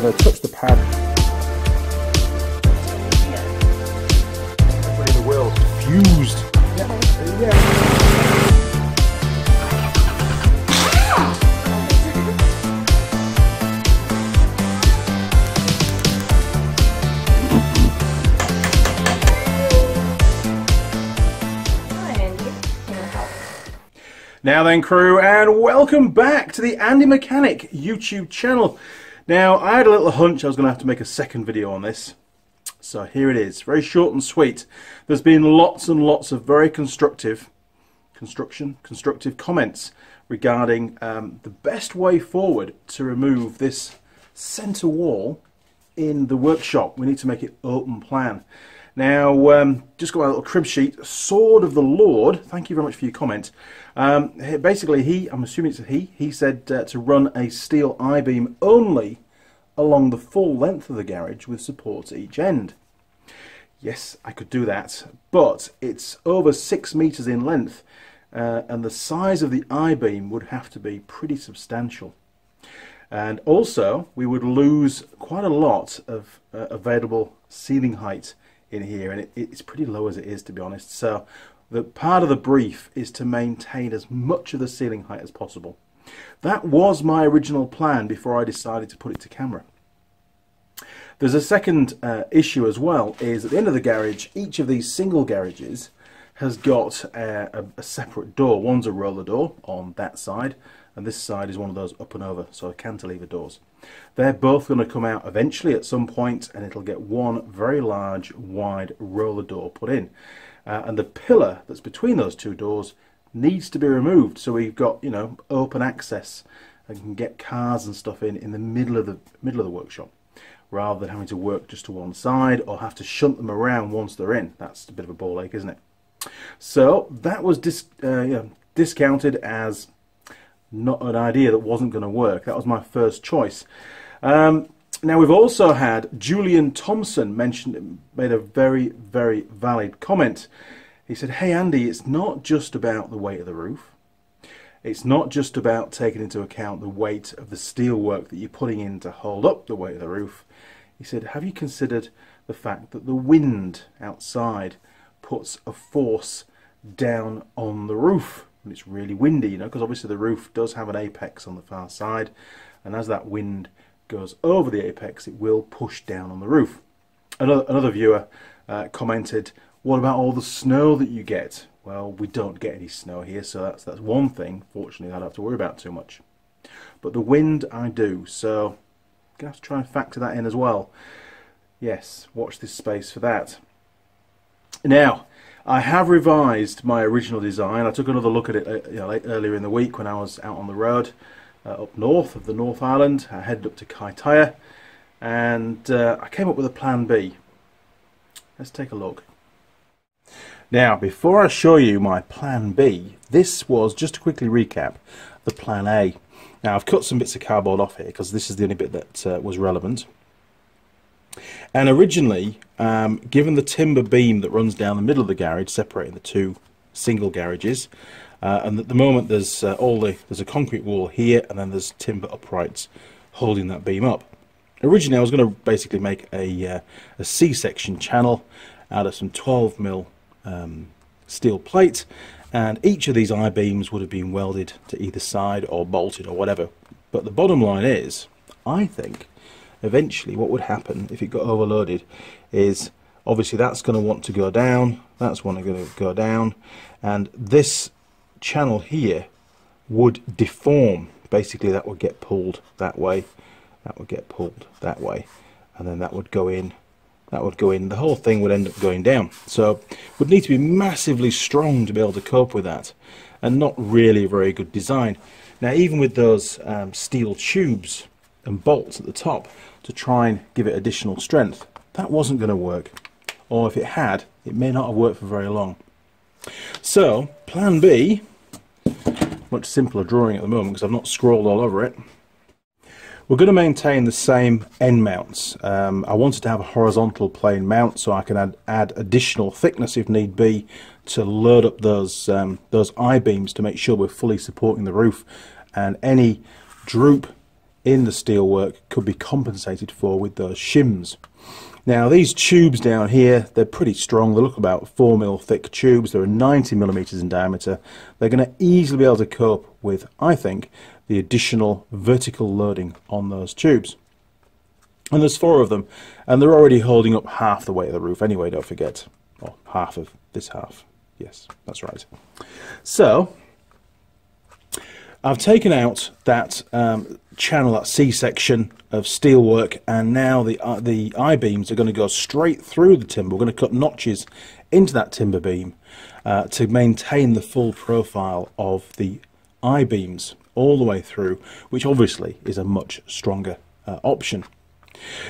either touch the pad. Everybody in the world fused. Yeah. Now then, crew, and welcome back to the Andy Mechanic YouTube channel. Now, I had a little hunch I was going to have to make a second video on this, so here it is. Very short and sweet. There's been lots and lots of very constructive comments regarding the best way forward to remove this centre wall in the workshop. We need to make it open plan. Now, just got my little crib sheet, Sword of the Lord. Thank you very much for your comment. Basically, I'm assuming it's a he said to run a steel I-beam only along the full length of the garage with support at each end. Yes, I could do that, but it's over 6 meters in length, and the size of the I-beam would have to be pretty substantial. And also, we would lose quite a lot of available ceiling height in here, and it's pretty low as it is, to be honest. So the part of the brief is to maintain as much of the ceiling height as possible. That was my original plan before I decided to put it to camera. There's a second issue as well, is at the end of the garage, each of these single garages has got a separate door. One's a roller door on that side, and this side is one of those up and over, so cantilever doors. They're both going to come out eventually at some point, and it'll get one very large, wide roller door put in. And the pillar that's between those two doors needs to be removed, so we've got, you know, open access and can get cars and stuff in the middle of the workshop, rather than having to work just to one side or have to shunt them around once they're in. That's a bit of a ball ache, isn't it? So that was discounted as not an idea that wasn't going to work. That was my first choice. Now we've also had Julian Thompson made a very, very valid comment. He said, "Hey Andy, it's not just about the weight of the roof. It's not just about taking into account the weight of the steel work that you're putting in to hold up the weight of the roof." He said, "Have you considered the fact that the wind outside puts a force down on the roof when it's really windy, you know, because obviously the roof does have an apex on the far side, and as that wind goes over the apex, it will push down on the roof." Another viewer commented, "What about all the snow that you get?" Well, we don't get any snow here, so that's one thing, fortunately, I don't have to worry about too much. But the wind, I do, so I'm going to have to try and factor that in as well. Yes, watch this space for that. Now, I have revised my original design. I took another look at it earlier in the week when I was out on the road up north of the North Island. I headed up to Kaitaia, and I came up with a plan B. Let's take a look. Now, before I show you my plan B, this was, just to quickly recap, the plan A. Now, I've cut some bits of cardboard off here because this is the only bit that was relevant. And originally, given the timber beam that runs down the middle of the garage, separating the two single garages, and at the moment there's a concrete wall here, and then there's timber uprights holding that beam up. Originally, I was going to basically make a C-section channel out of some 12mm steel plate, and each of these I-beams would have been welded to either side or bolted or whatever. But the bottom line is, I think eventually what would happen if it got overloaded is obviously that's going to want to go down, that's going to go down, and this channel here would deform. Basically that would get pulled that way, that would get pulled that way, and then that would go in, that would go in, the whole thing would end up going down. So would need to be massively strong to be able to cope with that, and not really a very good design. Now even with those steel tubes and bolts at the top to try and give it additional strength, that wasn't going to work, or if it had, it may not have worked for very long. So plan B, much simpler drawing at the moment because I've not scrawled all over it. We're going to maintain the same end mounts. I wanted to have a horizontal plane mount so I can add additional thickness if need be to load up those I-beams to make sure we're fully supporting the roof, and any droop in the steelwork could be compensated for with those shims. Now these tubes down here, they're pretty strong. They look about 4mm thick tubes. They're 90mm in diameter. They're going to easily be able to cope with, I think, the additional vertical loading on those tubes. And there's 4 of them, and they're already holding up half the weight of the roof anyway, don't forget. Or half of this half. Yes, that's right. So I've taken out that channel, that C-section of steelwork, and now the I-beams are going to go straight through the timber. We're going to cut notches into that timber beam to maintain the full profile of the I-beams all the way through, which obviously is a much stronger option.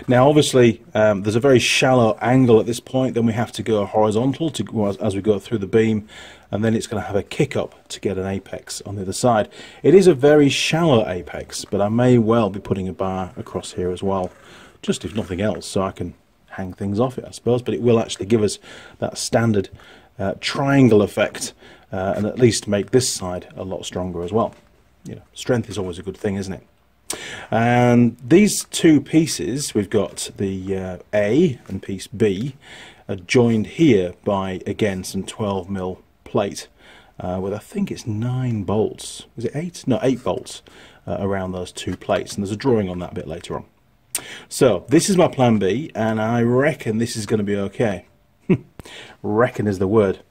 Now obviously there's a very shallow angle at this point, then we have to go horizontal as we go through the beam, and then it's going to have a kick up to get an apex on the other side. It is a very shallow apex, but I may well be putting a bar across here as well, just if nothing else, so I can hang things off it, I suppose, but it will actually give us that standard triangle effect, and at least make this side a lot stronger as well. You know, strength is always a good thing, isn't it? And these 2 pieces, we've got the A and piece B, are joined here by, again, some 12mm plate with, I think it's 9 bolts. Is it 8? No, 8 bolts around those 2 plates, and there's a drawing on that a bit later on. So this is my plan B, and I reckon this is going to be okay. Reckon is the word.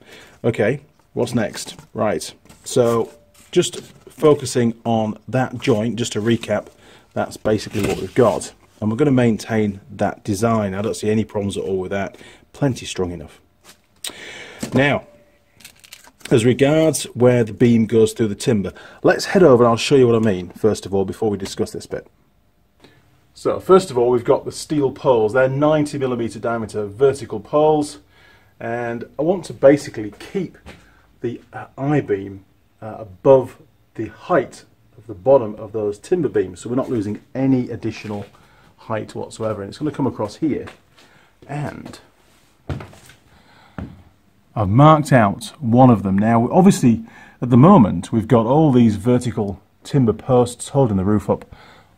Okay, what's next? Right, so just focusing on that joint, just to recap, that's basically what we've got, and we're going to maintain that design. I don't see any problems at all with that. Plenty strong enough. Now, as regards where the beam goes through the timber, let's head over and I'll show you what I mean first of all before we discuss this bit. So first of all, we've got the steel poles. They're 90mm diameter vertical poles, and I want to basically keep the I-beam above the height of the bottom of those timber beams, so we're not losing any additional height whatsoever. And it's going to come across here, and I've marked out one of them. Now obviously at the moment we've got all these vertical timber posts holding the roof up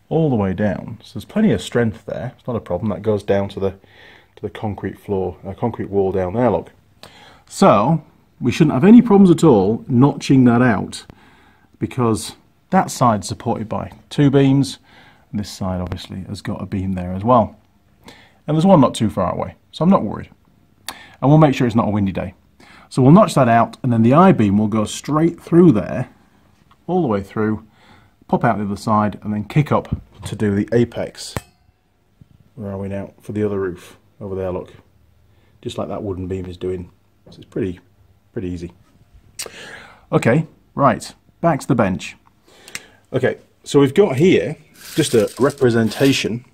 all the way down, so there's plenty of strength there. It's not a problem. That goes down to the concrete floor, concrete wall down there, look. So we shouldn't have any problems at all notching that out, because that side's supported by 2 beams, and this side obviously has got a beam there as well. And there's one not too far away, so I'm not worried. And we'll make sure it's not a windy day. So we'll notch that out, and then the I-beam will go straight through there, all the way through, pop out the other side, and then kick up to do the apex. Where are we now? For the other roof. Over there, look. Just like that wooden beam is doing. So it's pretty easy. Okay, right. Back to the bench. Okay, so we've got here just a representation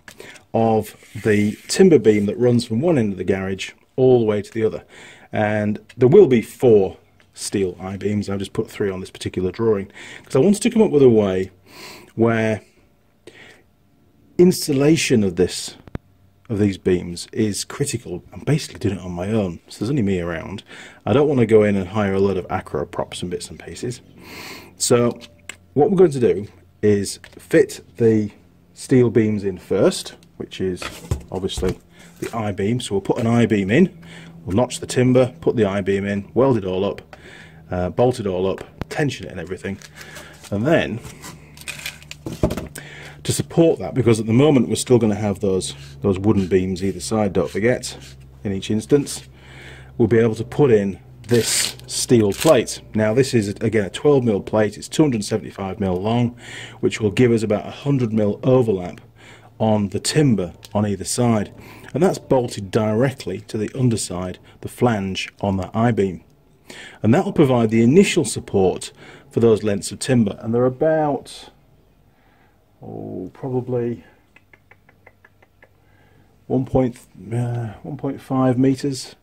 of the timber beam that runs from one end of the garage all the way to the other. And there will be 4 steel I-beams. I've just put 3 on this particular drawing because I wanted to come up with a way where installation of these beams is critical. I'm basically doing it on my own, so there's only me around. I don't want to go in and hire a load of acro props and bits and pieces. So what we're going to do is fit the steel beams in first, which is obviously the I-beam. So we'll put an I-beam in, we'll notch the timber, put the I-beam in, weld it all up, bolt it all up, tension it and everything. And then to support that, because at the moment we're still going to have those wooden beams either side, don't forget, in each instance, we'll be able to put in this steel plate. Now this is again a 12mm plate, it's 275mm long, which will give us about 100mm overlap on the timber on either side, and that's bolted directly to the underside, the flange on the I-beam, and that will provide the initial support for those lengths of timber. And they're about probably 1.5 meters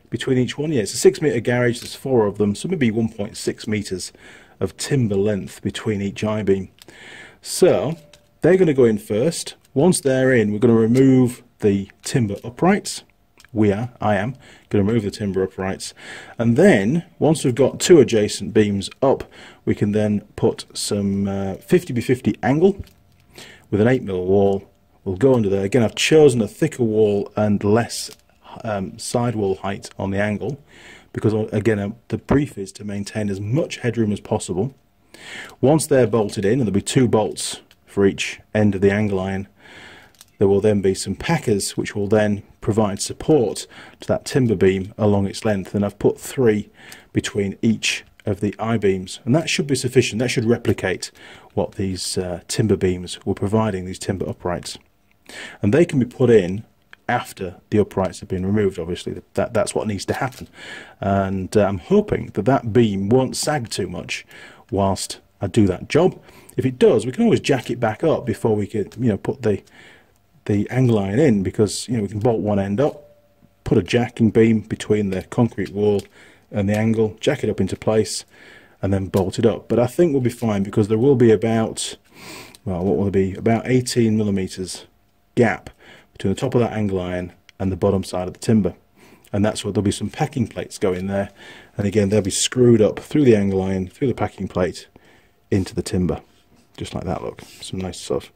between each one. Yeah, it's a 6 meter garage, there's 4 of them, so maybe 1.6 meters of timber length between each I-beam. So they're going to go in first. Once they're in, we're going to remove the timber uprights. I am going to remove the timber uprights, and then once we've got 2 adjacent beams up, we can then put some 50 by 50 angle, with an 8mm wall. We'll go under there. Again, I've chosen a thicker wall and less sidewall height on the angle, because again the brief is to maintain as much headroom as possible. Once they're bolted in, and there'll be 2 bolts for each end of the angle iron, there will then be some packers which will then provide support to that timber beam along its length, and I've put 3 between each of the I-beams, and that should be sufficient. That should replicate what these timber beams were providing, these timber uprights, and they can be put in after the uprights have been removed. Obviously that's what needs to happen, and I'm hoping that that beam won't sag too much whilst I do that job. If it does, we can always jack it back up before we could, put the angle iron in, because we can bolt one end up, put a jacking beam between the concrete wall and the angle, jack it up into place, and then bolt it up. But I think we'll be fine, because there will be about, well, what will there be, about 18mm gap between the top of that angle iron and the bottom side of the timber, and that's where there'll be some packing plates going there, and again they'll be screwed up through the angle iron, through the packing plate, into the timber, just like that. Look, some nice sort of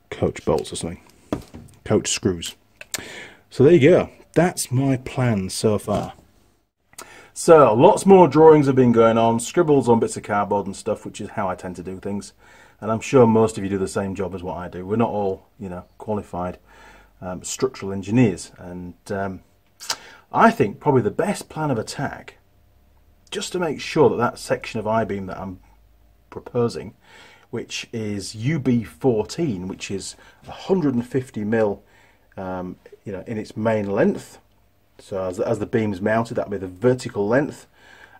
coach bolts or something, coach screws. So there you go, that's my plan so far. So lots more drawings have been going on, scribbles on bits of cardboard and stuff, which is how I tend to do things, and I'm sure most of you do the same job as what I do. We're not all qualified structural engineers, and I think probably the best plan of attack, just to make sure that that section of I-beam that I'm proposing, which is UB14, which is 150mm in its main length, so as the beam's mounted, that'll be the vertical length,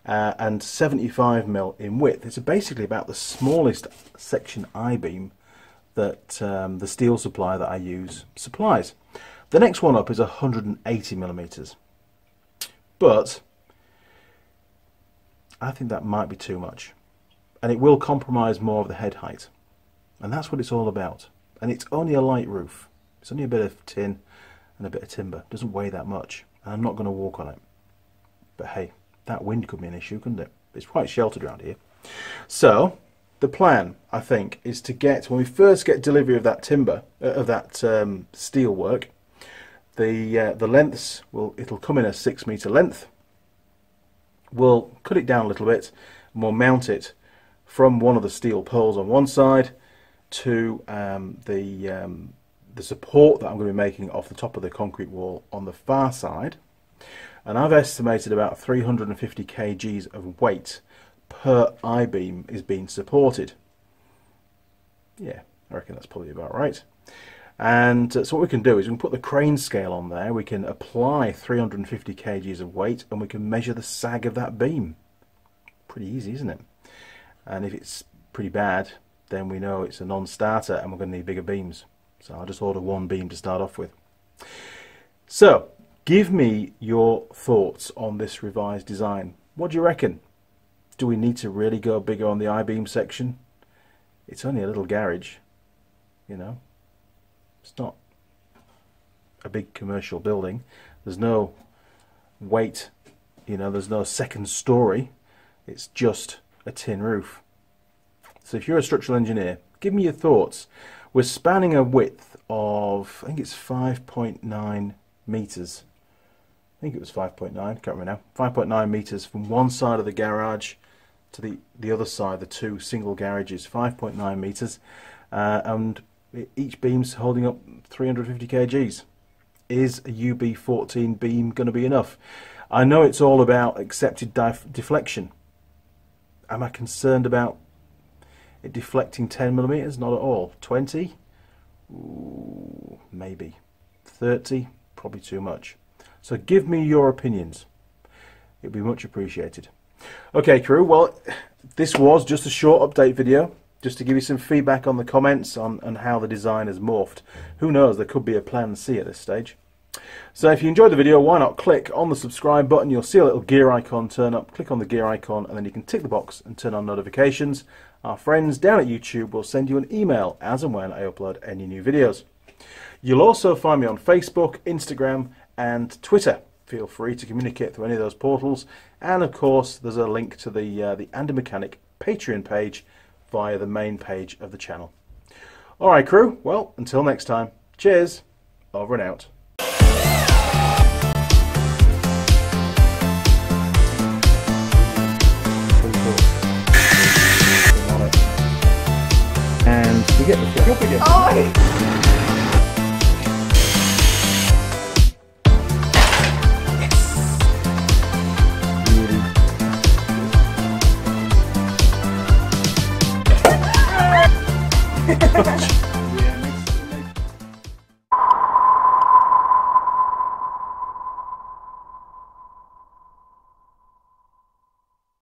and 75mm in width. It's basically about the smallest section I-beam that the steel supplier that I use supplies. The next one up is 180mm, but I think that might be too much, and it will compromise more of the head height, and that's what it's all about. And it's only a light roof, it's only a bit of tin and a bit of timber, it doesn't weigh that much, and I'm not going to walk on it. But hey, that wind could be an issue, couldn't it? It's quite sheltered around here. So the plan, I think, is to get, when we first get delivery of that timber, of that steel work, the lengths it'll come in a 6 meter length. We'll cut it down a little bit, and we'll mount it from one of the steel poles on one side to the support that I'm going to be making off the top of the concrete wall on the far side. And I've estimated about 350 kgs of weight per I-beam is being supported. Yeah, I reckon that's probably about right. And so what we can do is we can put the crane scale on there, we can apply 350 kgs of weight, and we can measure the sag of that beam. Pretty easy, isn't it? And if it's pretty bad, then we know it's a non-starter and we're going to need bigger beams. So I'll just order one beam to start off with. So give me your thoughts on this revised design. What do you reckon? Do we need to really go bigger on the I-beam section? It's only a little garage, It's not a big commercial building. There's no weight, there's no second story. It's just a tin roof. So if you're a structural engineer, give me your thoughts. We're spanning a width of, I think it's 5.9 meters. I think it was 5.9, can't remember now. 5.9 meters from one side of the garage to the other side, the two single garages, 5.9 meters, and each beam's holding up 350 kgs. Is a UB14 beam going to be enough? I know it's all about accepted deflection. Am I concerned about it deflecting 10mm? Not at all. 20? Ooh, maybe. 30? Probably too much. So give me your opinions. It'd be much appreciated. Okay, crew, well, this was just a short update video, just to give you some feedback on the comments on how the design has morphed. Who knows, there could be a plan C at this stage. So if you enjoyed the video, why not click on the subscribe button? You'll see a little gear icon turn up. Click on the gear icon and then you can tick the box and turn on notifications. Our friends down at YouTube will send you an email as and when I upload any new videos. You'll also find me on Facebook, Instagram and Twitter. Feel free to communicate through any of those portals, and of course there's a link to the Andy Mechanic Patreon page via the main page of the channel. Alright crew, well, until next time. Cheers, over and out. And you get the flip again. Oh! Yes!